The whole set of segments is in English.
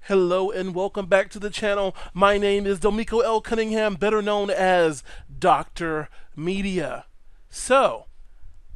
Hello and welcome back to the channel. My name is Domiko L. Cunningham, better known as Dr. Media. So,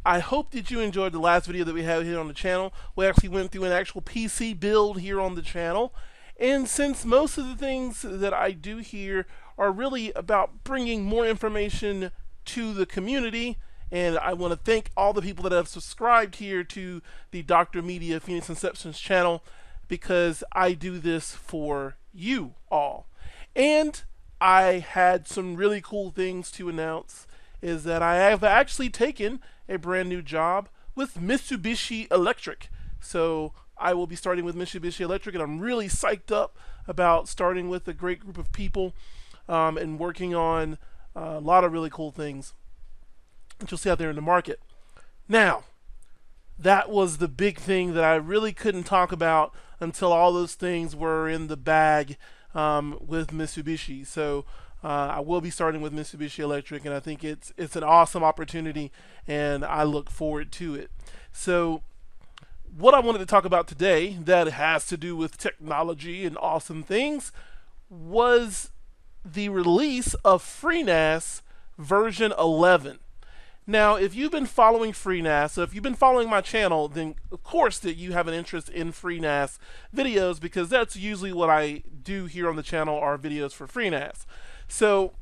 I hope that you enjoyed the last video that we had here on the channel. We actually went through an actual PC build here on the channel. And since most of the things that I do here are really about bringing more information to the community, and I want to thank all the people that have subscribed here to the Dr. Media Phoenix Inceptions channel, because I do this for you all. And I had some really cool things to announce, is that I have actually taken a brand new job with Mitsubishi Electric. So I will be starting with Mitsubishi Electric, and I'm really psyched up about starting with a great group of people and working on a lot of really cool things that you'll see out there in the market. Now, that was the big thing that I really couldn't talk about until all those things were in the bag with Mitsubishi. So I will be starting with Mitsubishi Electric, and I think it's an awesome opportunity, and I look forward to it. So what I wanted to talk about today that has to do with technology and awesome things was the release of Freenas version 11. Now, if you've been following Freenas, so if you've been following my channel, then of course that you have an interest in Freenas videos, because that's usually what I do here on the channel, are videos for Freenas. So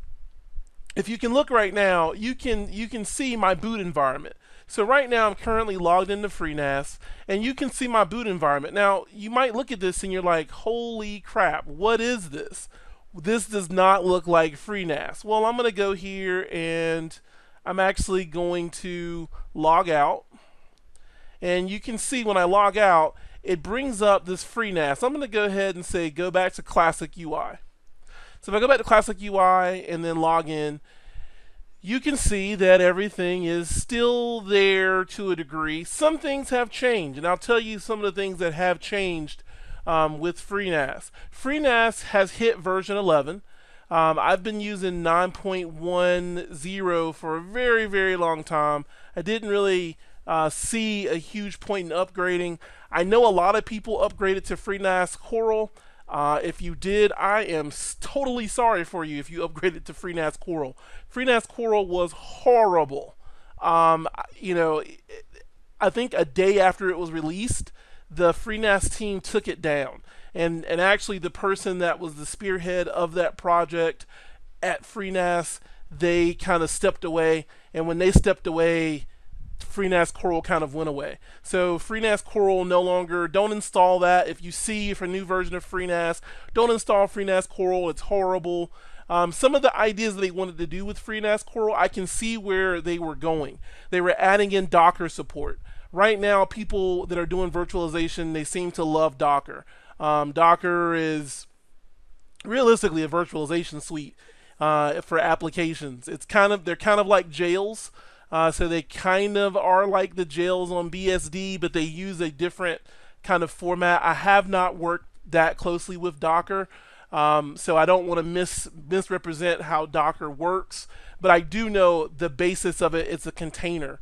if you can look right now, you can see my boot environment. So right now I'm currently logged into Freenas, and you can see my boot environment. Now, you might look at this and you're like, holy crap, what is this? This does not look like Freenas. Well, I'm going to go here, and I'm actually going to log out, and you can see when I log out, it brings up this Freenas. I'm going to go ahead and say go back to Classic UI. So if I go back to Classic UI and then log in, you can see that everything is still there to a degree. Some things have changed, and I'll tell you some of the things that have changed with Freenas. Freenas has hit version 11. I've been using 9.10 for a very, very long time. I didn't really see a huge point in upgrading. I know a lot of people upgraded to Freenas Coral. If you did, I am totally sorry for you if you upgraded to Freenas Coral. Freenas Coral was horrible. You know, I think a day after it was released, the Freenas team took it down. And actually the person that was the spearhead of that project at Freenas, they kind of stepped away, and when they stepped away, Freenas Coral kind of went away. So Freenas Coral no longer, don't install that. If you see for a new version of Freenas, don't install Freenas Coral, it's horrible. Some of the ideas that they wanted to do with Freenas Coral, I can see where they were going. They were adding in Docker support. Right now, people that are doing virtualization, they seem to love Docker. Docker is realistically a virtualization suite for applications. They're kind of like jails. So they kind of are like the jails on BSD, but they use a different kind of format. I have not worked that closely with Docker, so I don't want to misrepresent how Docker works, but I do know the basis of it. It's a container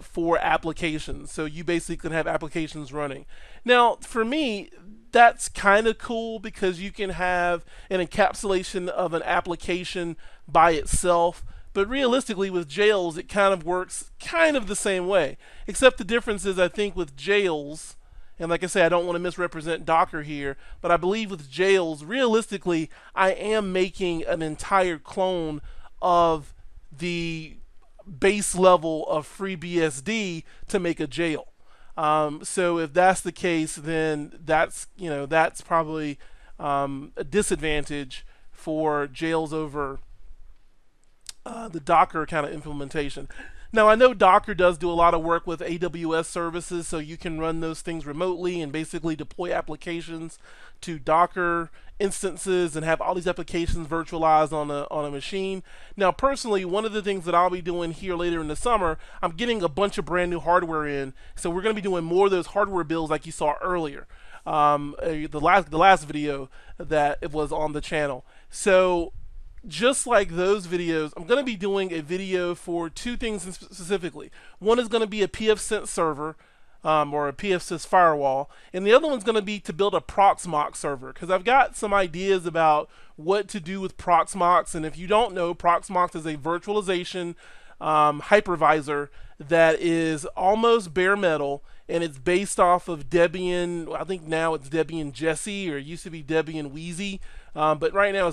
for applications. So you basically can have applications running. Now, for me, that's kind of cool, because you can have an encapsulation of an application by itself. But realistically, with jails, it kind of works kind of the same way. Except the difference is, I think with jails, and like I say, I don't want to misrepresent Docker here, but I believe with jails, realistically, I am making an entire clone of the base level of FreeBSD to make a jail. So if that's the case, then that's probably a disadvantage for jails over the Docker kind of implementation. Now, I know Docker does do a lot of work with AWS services, so you can run those things remotely and basically deploy applications to Docker instances and have all these applications virtualized on a machine. Now, personally, one of the things that I'll be doing here later in the summer, I'm getting a bunch of brand new hardware in, so we're going to be doing more of those hardware builds like you saw earlier, the last video that it was on the channel. So just like those videos, I'm going to be doing a video for two things specifically. One is going to be a pfSense server or a PFSys firewall, and the other one's going to be to build a Proxmox server, because I've got some ideas about what to do with Proxmox. And if you don't know, Proxmox is a virtualization hypervisor that is almost bare metal, and it's based off of Debian. I think now it's Debian Jessie, or it used to be Debian Wheezy, but right now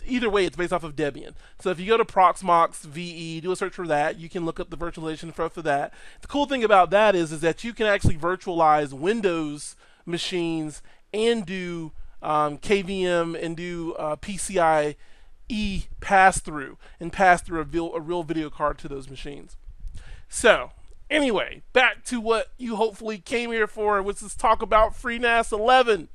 either way, it's based off of Debian. So if you go to Proxmox VE, do a search for that, you can look up the virtualization for that. The cool thing about that is that you can actually virtualize Windows machines and do KVM and do PCIe pass-through, and pass through a real video card to those machines. So anyway, back to what you hopefully came here for, which is talk about Freenas 11.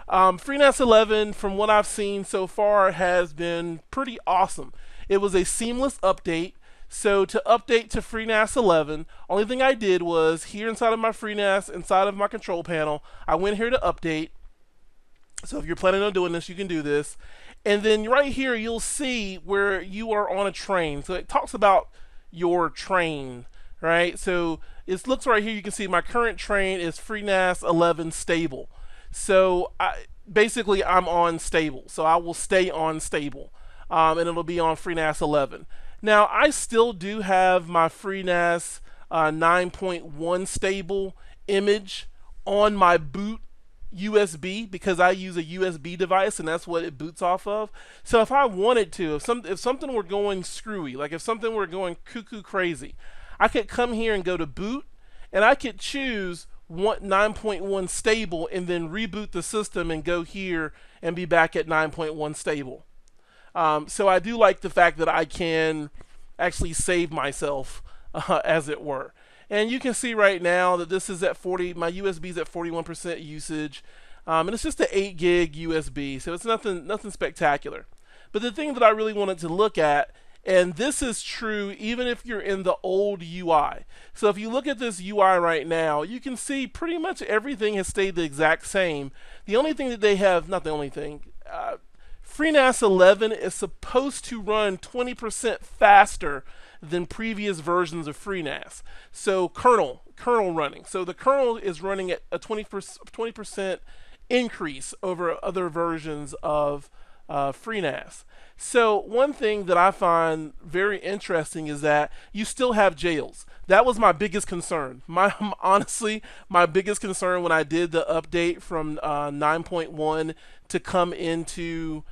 Freenas 11, from what I've seen so far, has been pretty awesome. It was a seamless update. So to update to Freenas 11, only thing I did was here inside of my Freenas, inside of my control panel, I went here to update. So if you're planning on doing this, you can do this. And then right here, you'll see where you are on a train. So it talks about your train, right? So it looks right here, you can see my current train is Freenas 11 stable. So basically I'm on stable, so I will stay on stable, and it'll be on Freenas 11. Now I still do have my Freenas 9.1 stable image on my boot USB, because I use a USB device and that's what it boots off of. So if I wanted to, if something were going screwy, like if something were going cuckoo crazy, I could come here and go to boot, and I could choose 9.1 stable and then reboot the system and go here and be back at 9.1 stable. So I do like the fact that I can actually save myself, as it were. And you can see right now that this is at 40, my USB is at 41% usage, and it's just an 8 gig USB, so it's nothing spectacular. But the thing that I really wanted to look at, and this is true even if you're in the old UI. So if you look at this UI right now, you can see pretty much everything has stayed the exact same. The only thing that they have, not the only thing, Freenas 11 is supposed to run 20% faster than previous versions of Freenas. So kernel running. So the kernel is running at a 20% increase over other versions of Freenas. So one thing that I find very interesting is that you still have jails. That was my biggest concern. Honestly, my biggest concern when I did the update from 9.1 to come into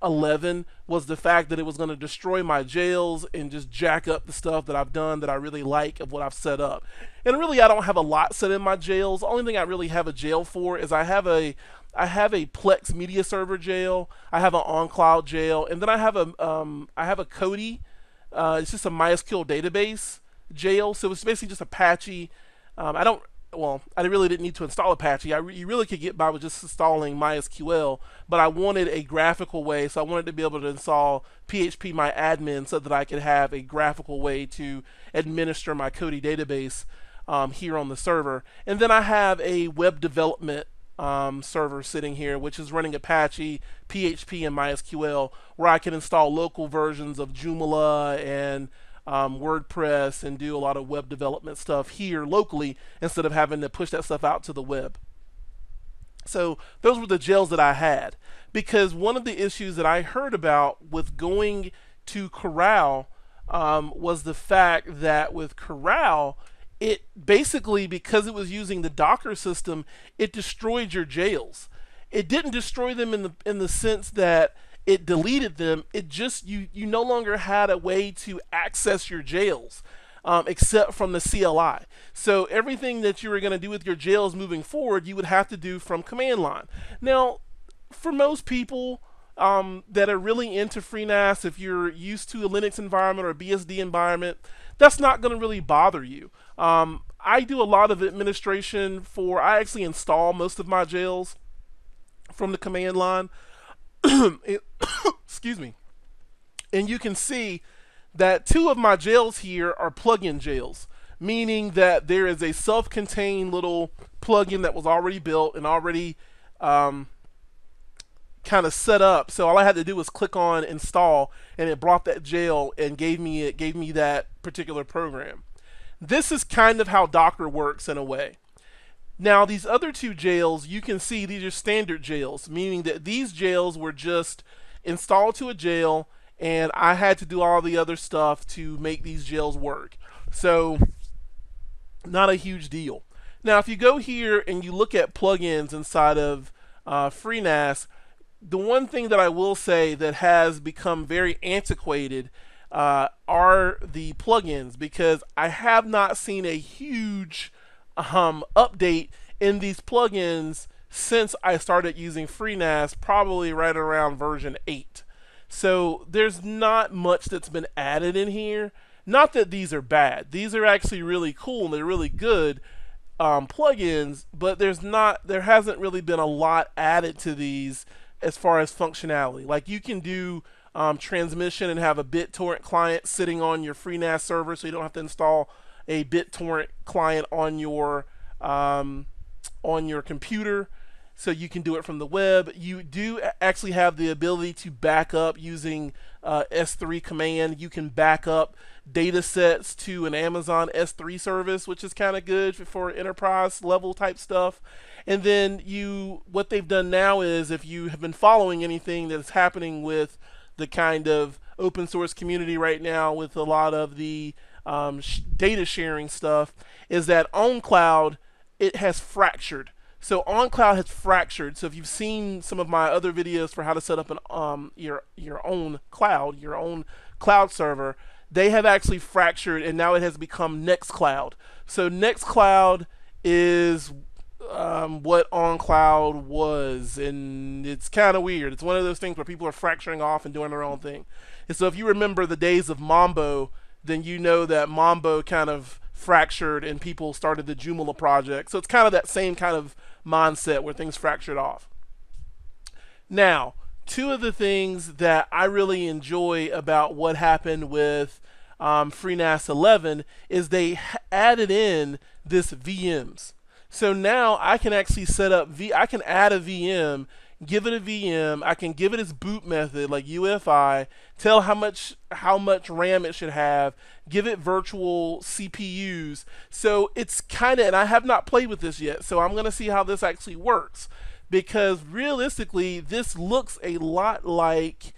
11 was the fact that it was going to destroy my jails and just jack up the stuff that I've done that I really like of what I've set up. And really, I don't have a lot set in my jails. The only thing I really have a jail for is I have a Plex media server jail, I have an OnCloud jail, and then I have a Kodi. It's just a MySQL database jail. So it's basically just Apache. I really didn't need to install Apache. You really could get by with just installing MySQL, but I wanted a graphical way, so I wanted to be able to install PHPMyAdmin so that I could have a graphical way to administer my Kodi database here on the server. And then I have a web development server sitting here, which is running Apache, PHP, and MySQL, where I can install local versions of Joomla and WordPress and do a lot of web development stuff here locally instead of having to push that stuff out to the web. So those were the jails that I had, because one of the issues that I heard about with going to Corral was the fact that with Corral, it basically, because it was using the Docker system, it destroyed your jails. It didn't destroy them in the sense that it deleted them. It just, you no longer had a way to access your jails except from the CLI. So everything that you were going to do with your jails moving forward, you would have to do from command line. Now, for most people that are really into Freenas, if you're used to a Linux environment or a BSD environment, that's not going to really bother you. I do a lot of administration I actually install most of my jails from the command line. Excuse me. And you can see that 2 of my jails here are plugin jails, meaning that there is a self-contained little plugin that was already built and already kind of set up. So all I had to do was click on install, and it brought that jail and gave me that particular program. This is kind of how Docker works in a way. Now, these other two jails, you can see these are standard jails, meaning that these jails were just installed to a jail, and I had to do all the other stuff to make these jails work. So, not a huge deal. Now, if you go here and you look at plugins inside of Freenas, the one thing that I will say that has become very antiquated are the plugins, because I have not seen a huge update in these plugins since I started using Freenas, probably right around version 8. So there's not much that's been added in here. Not that these are bad. These are actually really cool and they're really good plugins, but there hasn't really been a lot added to these as far as functionality. Like you can do transmission and have a BitTorrent client sitting on your Freenas server, so you don't have to install a BitTorrent client on your computer, so you can do it from the web. You do actually have the ability to back up using S3 command. You can back up data sets to an Amazon S3 service, which is kind of good for enterprise level type stuff. And then what they've done now is, if you have been following anything that's happening with the kind of open source community right now with a lot of the data sharing stuff, is that OnCloud, it has fractured. So OnCloud has fractured. So if you've seen some of my other videos for how to set up an your own cloud server, they have actually fractured, and now it has become Nextcloud. So Nextcloud is what OnCloud was, and it's kind of weird. It's one of those things where people are fracturing off and doing their own thing. And so if you remember the days of Mambo, then you know that Mambo kind of fractured and people started the Joomla project. So it's kind of that same kind of mindset where things fractured off. Now, two of the things that I really enjoy about what happened with Freenas 11 is they added in this VMs. So now I can actually set up I can add a VM, give it a VM, I can give it its boot method like UEFI, tell how much RAM it should have, give it virtual CPUs. So it's kind of, and I have not played with this yet, so I'm going to see how this actually works, because realistically this looks a lot like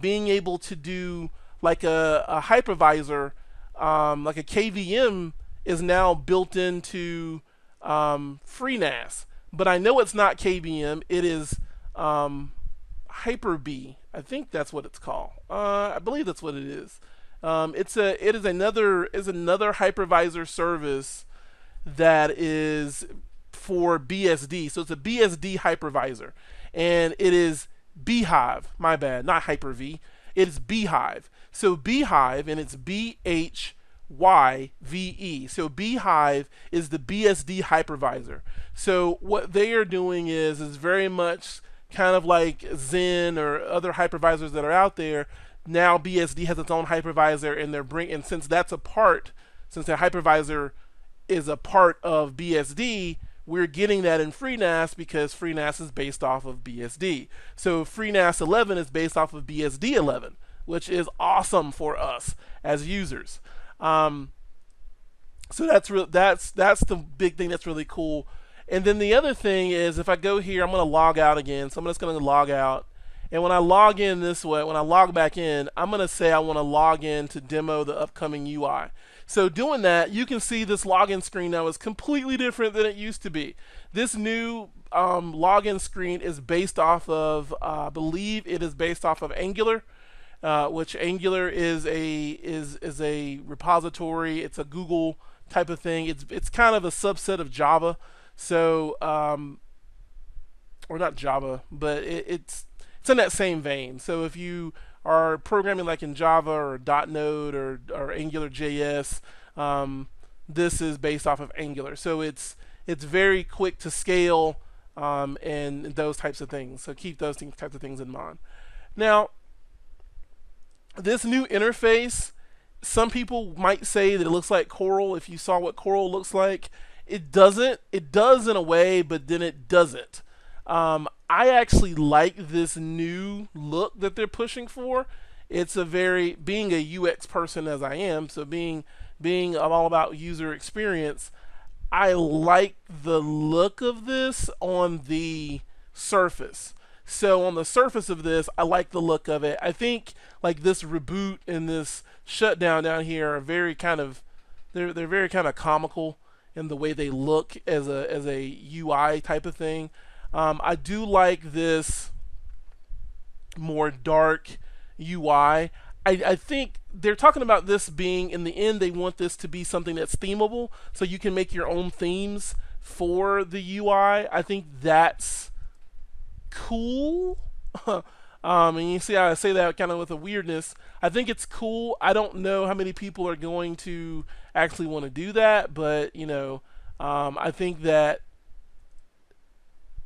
being able to do like a hypervisor, like a KVM is now built into Freenas, but I know it's not KVM. It is Hyper-V. I think that's what it's called. I believe that's what it is. It is another hypervisor service that is for BSD. So it's a BSD hypervisor, and it is Beehive. My bad, not Hyper-V. It is Beehive. So Beehive, and it's BHYVE. So Beehive is the BSD hypervisor. So what they are doing is very much kind of like Zen or other hypervisors that are out there. Now BSD has its own hypervisor, and and since the hypervisor is a part of BSD, we're getting that in Freenas because Freenas is based off of BSD. So Freenas 11 is based off of BSD 11, which is awesome for us as users. So that's the big thing that's really cool. And then the other thing is, if I go here, I'm going to log out again. So I'm just going to log out. And when I log in this way, when I log back in, I'm going to say I want to log in to demo the upcoming UI. So doing that, you can see this login screen now is completely different than it used to be. This new login screen is based off of, I believe it is based off of Angular. Which Angular is a repository. It's a Google type of thing. It's kind of a subset of Java. So or not Java, but it's in that same vein. So if you are programming like in Java or .Node or Angular JS, this is based off of Angular. So it's very quick to scale and those types of things. So keep those types of things in mind. Now, this new interface, some people might say that it looks like Coral. If you saw what Coral looks like, it doesn't. It does in a way, but then it doesn't. I actually like this new look that they're pushing for. It's being a UX person as I am, so being being all about user experience, I like the look of this on the surface. So on the surface of this, I like the look of it. I think like this reboot and this shutdown down here are very kind of they're very kind of comical in the way they look as a UI type of thing. I do like this more dark UI. I think they're talking about this being, in the end, they want this to be something that's themable, so you can make your own themes for the UI. I think that's cool. And you see how I say that kind of with a weirdness. I think it's cool. I don't know how many people are going to actually want to do that, but I think that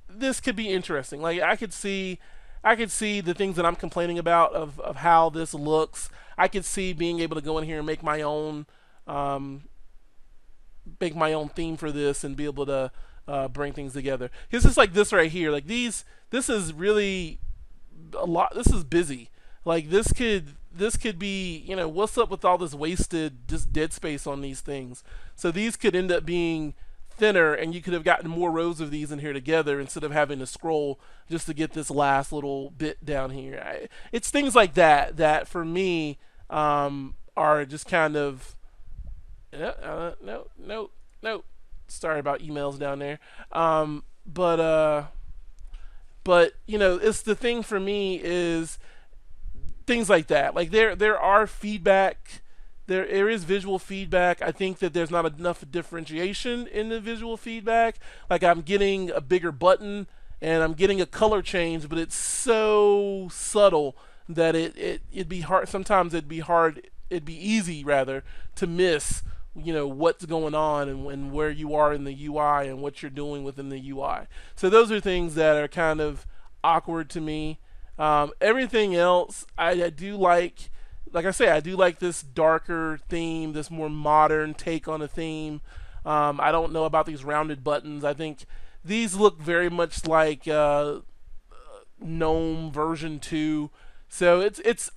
this could be interesting. Like I could see the things that I'm complaining about of how this looks. I could see being able to go in here and um, make my own theme for this and be able to bring things together. It's just like this right here. Like this is really a lot. This is busy. Like this could be, what's up with all this wasted just dead space on these things. So these could end up being thinner, and you could have gotten more rows of these in here together instead of having to scroll just to get this last little bit down here. It's things like that that for me are just kind of no. Sorry about emails down there. But it's the thing for me is things like that. Like there are feedback. There is visual feedback. I think that there's not enough differentiation in the visual feedback. Like I'm getting a bigger button and I'm getting a color change, but it's so subtle that it'd be hard. Sometimes it'd be hard. It'd be easy rather to miss, what's going on and where you are in the UI and what you're doing within the UI. So those are things that are kind of awkward to me. Everything else, I do like. Like I say, I do like this darker theme, this more modern take on a theme. I don't know about these rounded buttons. I think these look very much like GNOME version 2. So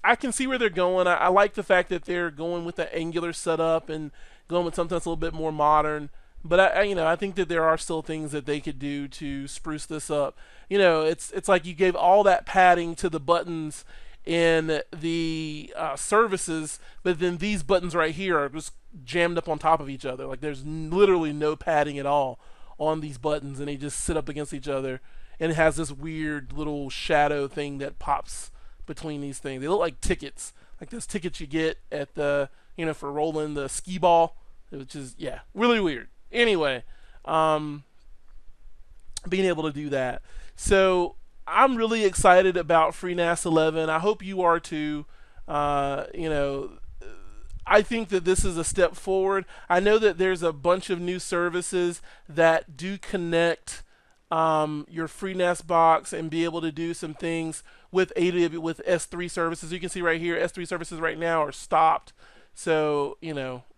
I can see where they're going. I like the fact that they're going with the Angular setup and going with something that's a little bit more modern. But I think that there are still things that they could do to spruce this up. It's like you gave all that padding to the buttons in the services, but then these buttons right here are just jammed up on top of each other. Like there's literally no padding at all on these buttons, and they just sit up against each other, and it has this weird little shadow thing that pops between these things. They look like tickets, like those tickets you get at the for rolling the skee ball, which is really weird. Anyway, being able to do that. So I'm really excited about Freenas 11. I hope you are too. I think that this is a step forward. I know that there's a bunch of new services that do connect your Freenas box and be able to do some things with with S3 services. You can see right here, S3 services right now are stopped. So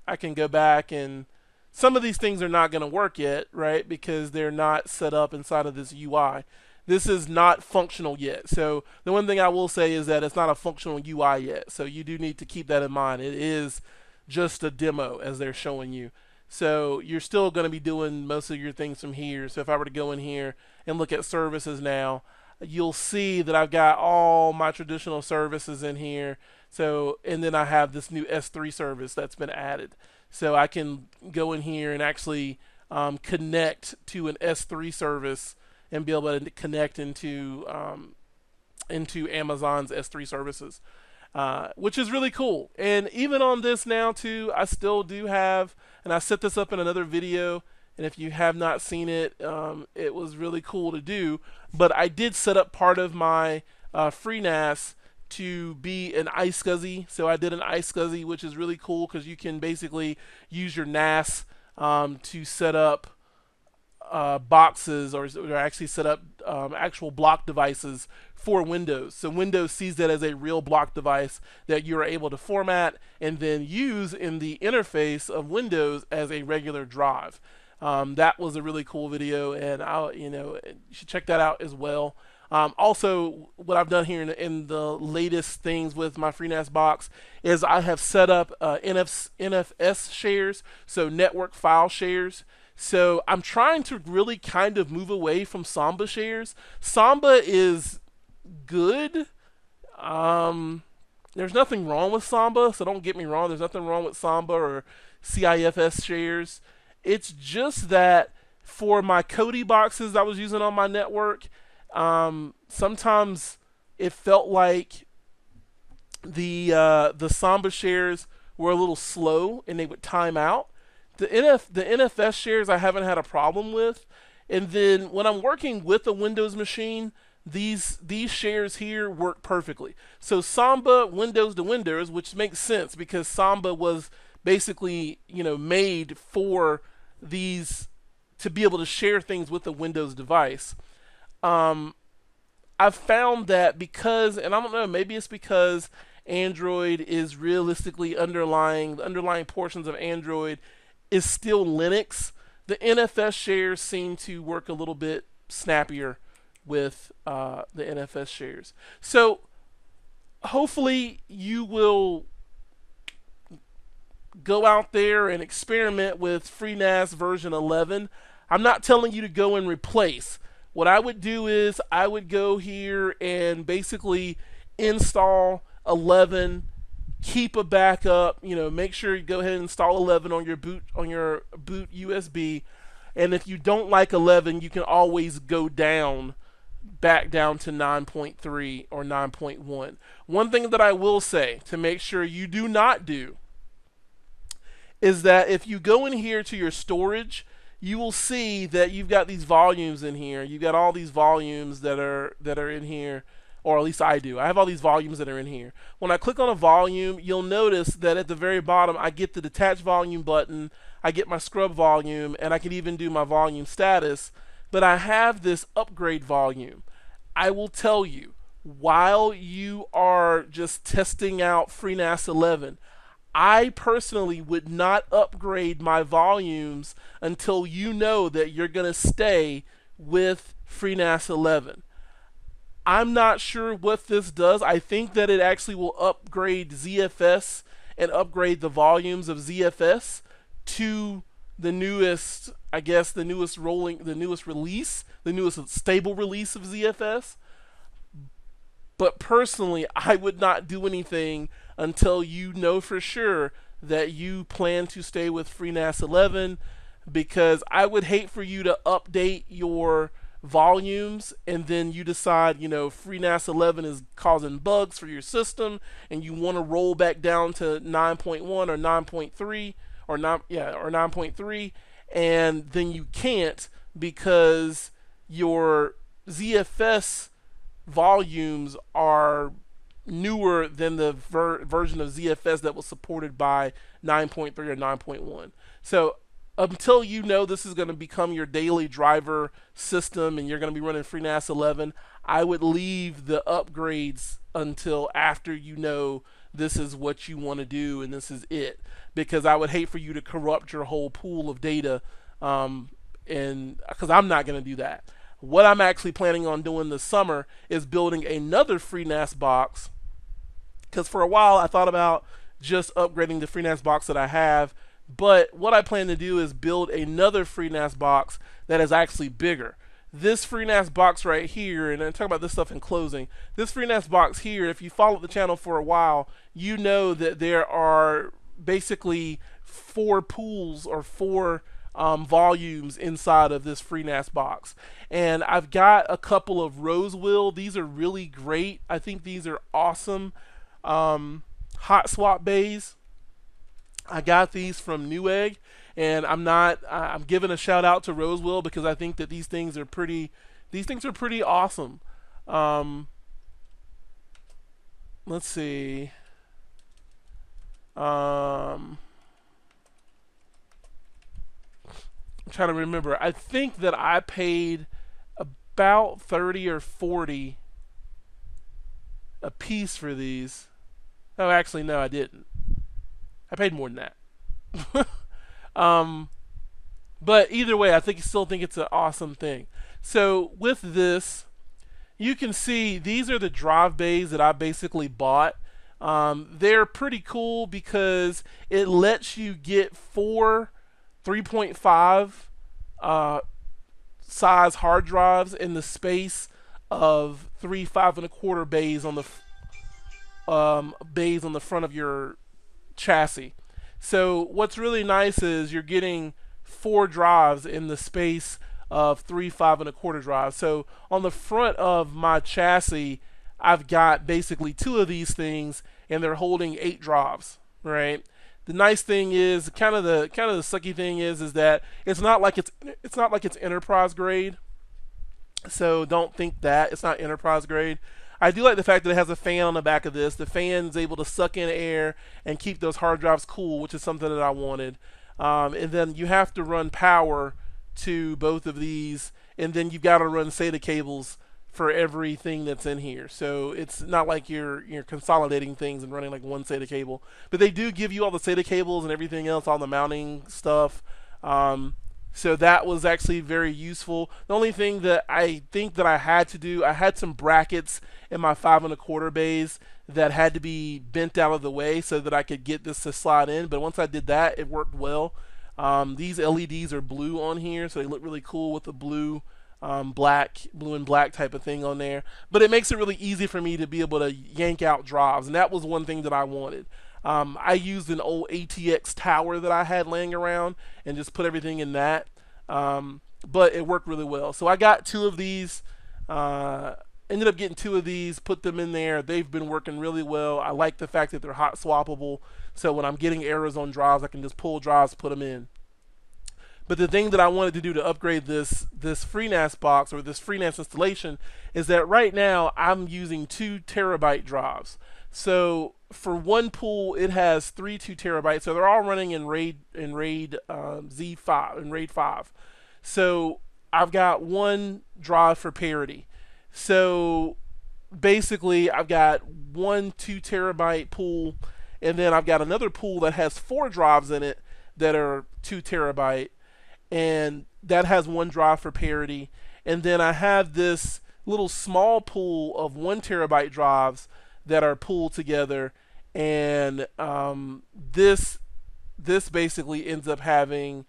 I can go back, and some of these things are not going to work yet, right? Because they're not set up inside of this UI. This is not functional yet. So the one thing I will say is that it's not a functional UI yet. So you do need to keep that in mind. It is just a demo as they're showing you. So you're still going to be doing most of your things from here. So if I were to go in here and look at services now, you'll see that I've got all my traditional services in here. So, and then I have this new S3 service that's been added. So I can go in here and actually connect to an S3 service and be able to connect into Amazon's S3 services, which is really cool. And even on this now too, I still do have, and I set this up in another video, and if you have not seen it, it was really cool to do. But I did set up part of my Freenas to be an iSCSI. So I did an iSCSI, which is really cool because you can basically use your NAS to set up boxes or actually set up actual block devices for Windows. So Windows sees that as a real block device that you're able to format and then use in the interface of Windows as a regular drive. That was a really cool video, and you should check that out as well. Also, what I've done here in the latest things with my FreeNAS box is I have set up NFS shares, so network file shares. So I'm trying to really kind of move away from Samba shares. Samba is good. There's nothing wrong with Samba, so don't get me wrong. There's nothing wrong with Samba or CIFS shares. It's just that for my Kodi boxes I was using on my network, sometimes it felt like the Samba shares were a little slow and they would time out. The NFS shares I haven't had a problem with, and then when I'm working with a Windows machine, these shares here work perfectly. So Samba Windows to Windows, which makes sense because Samba was basically made for these to be able to share things with a Windows device. Um, I've found that because, and I don't know, maybe it's because Android is realistically underlying the underlying portions of Android is still Linux. The NFS shares seem to work a little bit snappier with the NFS shares. So hopefully you will go out there and experiment with FreeNAS version 11. I'm not telling you to go and replace. What I would do is I would go here and basically install 11, keep a backup, make sure you go ahead and install 11 on your boot USB, and if you don't like 11, you can always go back down to 9.3 or 9.1. One thing that I will say to make sure you do not do is that if you go in here to your storage, you will see that you've got these volumes in here. You've got all these volumes that are in here, or at least I do. I have all these volumes that are in here. When I click on a volume, you'll notice that at the very bottom I get the detach volume button, I get my scrub volume, and I can even do my volume status, but I have this upgrade volume. I will tell you, while you are just testing out FreeNAS 11, I personally would not upgrade my volumes until you know that you're going to stay with FreeNAS 11. I'm not sure what this does. I think that it actually will upgrade ZFS and upgrade the volumes of ZFS to the newest, I guess, the newest release, the newest stable release of ZFS. But personally, I would not do anything until you know for sure that you plan to stay with FreeNAS 11, because I would hate for you to update your volumes and then you decide, FreeNAS 11 is causing bugs for your system and you want to roll back down to 9.1 or 9.3 or 9.3, and then you can't because your ZFS volumes are newer than the version of ZFS that was supported by 9.3 or 9.1. So until you know this is going to become your daily driver system and you're going to be running FreeNAS 11, I would leave the upgrades until after you know this is what you want to do and this is it, because I would hate for you to corrupt your whole pool of data, and because I'm not going to do that. What I'm actually planning on doing this summer is building another FreeNAS box, because for a while I thought about just upgrading the FreeNAS box that I have, but what I plan to do is build another FreeNAS box that is actually bigger. This FreeNAS box right here, and I'm talking about this stuff in closing, this FreeNAS box here, if you follow the channel for a while, you know that there are basically 4 pools or 4 volumes inside of this FreeNAS box. And I've got a couple of Rosewill. These are really great. I think these are awesome. Hot swap bays. I got these from Newegg, and I'm giving a shout out to Rosewill because I think that these things are pretty awesome. Let's see. I'm trying to remember. I think that I paid about 30 or 40 a piece for these. Oh, actually, no, I didn't. I paid more than that. But either way, I still think it's an awesome thing. So with this, you can see these are the drive bays that I basically bought. They're pretty cool because it lets you get four 3.5 uh, size hard drives in the space of three 5 1/4 bays on the bays on the front of your chassis. So what's really nice is you're getting four drives in the space of three 5 1/4 drives. So on the front of my chassis, I've got basically two of these things, and they're holding 8 drives, right? The nice thing is, kind of the sucky thing is that it's not like it's enterprise grade. So don't think that it's not enterprise grade. I do like the fact that it has a fan on the back of this. The fan is able to suck in air and keep those hard drives cool, which is something that I wanted. And then you have to run power to both of these, and then you've got to run SATA cables for everything that's in here. So it's not like you're consolidating things and running like one SATA cable. But they do give you all the SATA cables and everything else, all the mounting stuff. So that was actually very useful. The only thing that I think that I had to do, I had some brackets in my 5 1/4 bays that had to be bent out of the way so that I could get this to slide in. But once I did that, it worked well. These LEDs are blue on here, so they look really cool with the blue and black type of thing on there. But it makes it really easy for me to be able to yank out drives, and that was one thing that I wanted. I used an old ATX tower that I had laying around and just put everything in that. But it worked really well. So I got two of these, ended up getting two of these, put them in there. They've been working really well. I like the fact that they're hot swappable. So when I'm getting errors on drives, I can just pull drives, put them in. But the thing that I wanted to do to upgrade this Freenas box, or this Freenas installation, is that right now I'm using 2 terabyte drives. So for one pool, it has 3 2 terabytes. So they're all running in RAID Z5 and RAID 5. So I've got one drive for parity. So basically, I've got one 2 terabyte pool, and then I've got another pool that has 4 drives in it that are 2 terabyte, and that has one drive for parity. And then I have this little small pool of 1 terabyte drives that are pooled together, and this basically ends up having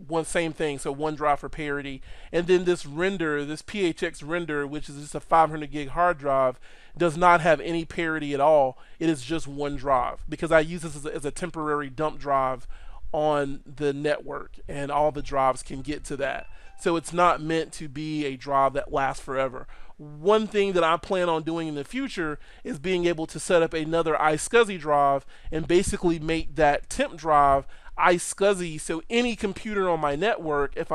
one same thing, so one drive for parity. And then this render, this PHX render, which is just a 500 gig hard drive, does not have any parity at all. It is just one drive, because I use this as a temporary dump drive on the network, and all the drives can get to that. So it's not meant to be a drive that lasts forever. One thing that I plan on doing in the future is being able to set up another iSCSI drive and basically make that temp drive iSCSI, so any computer on my network, if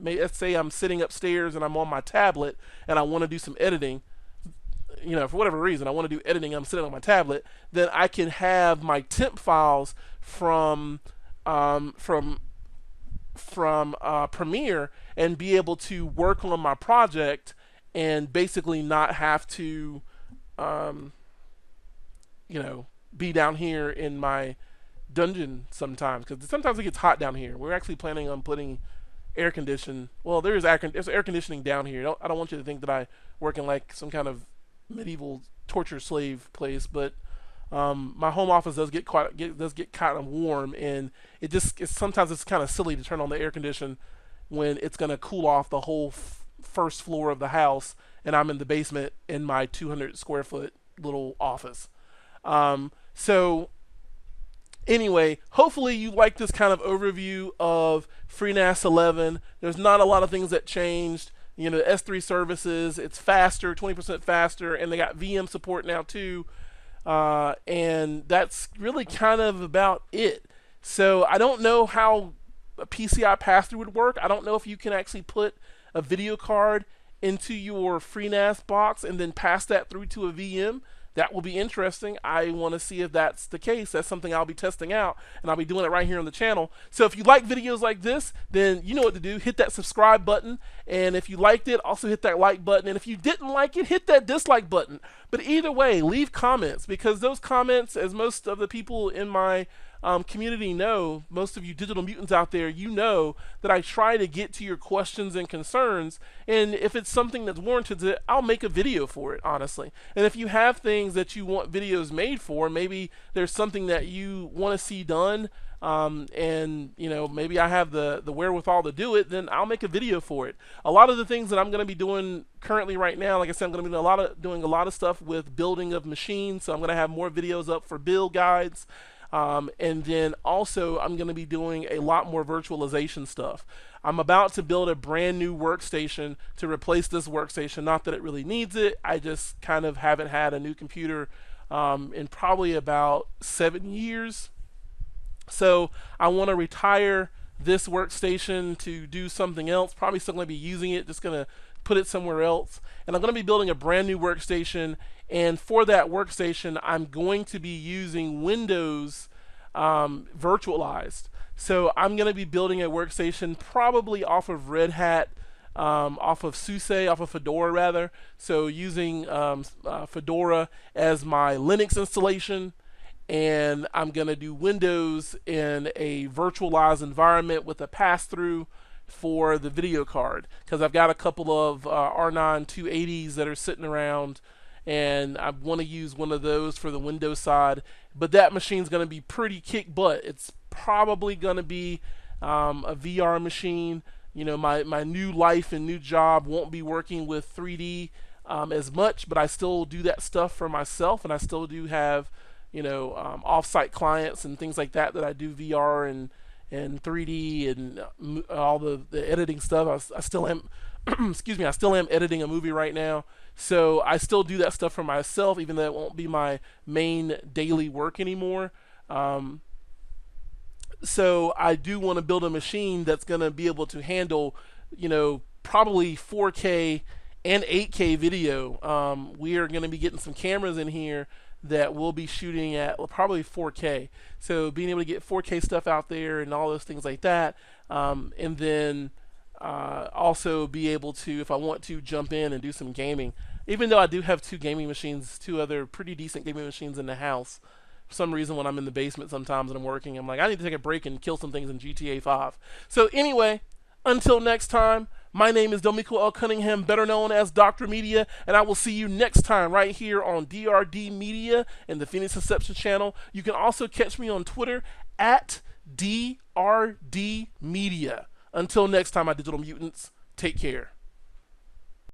let's say I'm sitting upstairs and I'm on my tablet and I want to do some editing, for whatever reason I want to do editing, I'm sitting on my tablet, then I can have my temp files from Premiere and be able to work on my project and basically not have to be down here in my dungeon sometimes, because sometimes it gets hot down here. We're actually planning on putting air condition. Well, there's air conditioning down here. I don't want you to think that I work in like some kind of medieval torture slave place, but my home office does get kind of warm, and sometimes it's kind of silly to turn on the air condition when it's going to cool off the whole first floor of the house, and I'm in the basement in my 200 square foot little office. So anyway, hopefully you like this kind of overview of Freenas 11. There's not a lot of things that changed. The S3 services, it's faster, 20% faster, and they got VM support now too. And that's really kind of about it. So I don't know how a PCI pass-through would work. I don't know if you can actually put a video card into your Freenas box and then pass that through to a VM. That will be interesting. I want to see if that's the case. That's something I'll be testing out, and I'll be doing it right here on the channel. So if you like videos like this, then you know what to do. Hit that subscribe button, and if you liked it, also hit that like button, and if you didn't like it, hit that dislike button. But either way, leave comments, because those comments, as most of the people in my community know, most of you digital mutants out there, you know that I try to get to your questions and concerns. And if it's something that's warranted, I'll make a video for it, honestly. And if you have things that you want videos made for, maybe there's something that you want to see done, and maybe I have the wherewithal to do it, then I'll make a video for it. A lot of the things that I'm going to be doing currently right now, like I said, I'm going to be doing a lot of stuff with building of machines. So I'm going to have more videos up for build guides. And then also I'm going to be doing a lot more virtualization stuff. I'm about to build a brand new workstation to replace this workstation. Not that it really needs it, I just kind of haven't had a new computer in probably about 7 years. So I want to retire this workstation to do something else. Probably still going to be using it, just going to put it somewhere else. And I'm going to be building a brand new workstation. And for that workstation, I'm going to be using Windows virtualized. So I'm going to be building a workstation probably off of Red Hat, off of SUSE, off of Fedora rather. So using Fedora as my Linux installation. And I'm going to do Windows in a virtualized environment with a pass-through for the video card, because I've got a couple of R9 280s that are sitting around, and I want to use one of those for the Windows side. But that machine's going to be pretty kick butt. It's probably going to be a VR machine. My new life and new job won't be working with 3D as much, but I still do that stuff for myself, and I still do have off-site clients and things like that I do VR and 3D and all the editing stuff. I still am excuse me, I still am editing a movie right now, so I still do that stuff for myself, even though it won't be my main daily work anymore. So I do want to build a machine that's going to be able to handle probably 4K and 8K video. We are going to be getting some cameras in here that we'll be shooting at probably 4K. So being able to get 4K stuff out there and all those things like that, and then also be able to, if I want to, jump in and do some gaming. Even though I do have two other pretty decent gaming machines in the house. For some reason, when I'm in the basement sometimes and I'm working, I'm like, I need to take a break and kill some things in GTA 5. So anyway, until next time, my name is Domiko L. Cunningham, better known as Dr. Media, and I will see you next time right here on DRD Media and the Phoenix Inception channel. You can also catch me on Twitter at DRD Media. Until next time, my digital mutants, take care.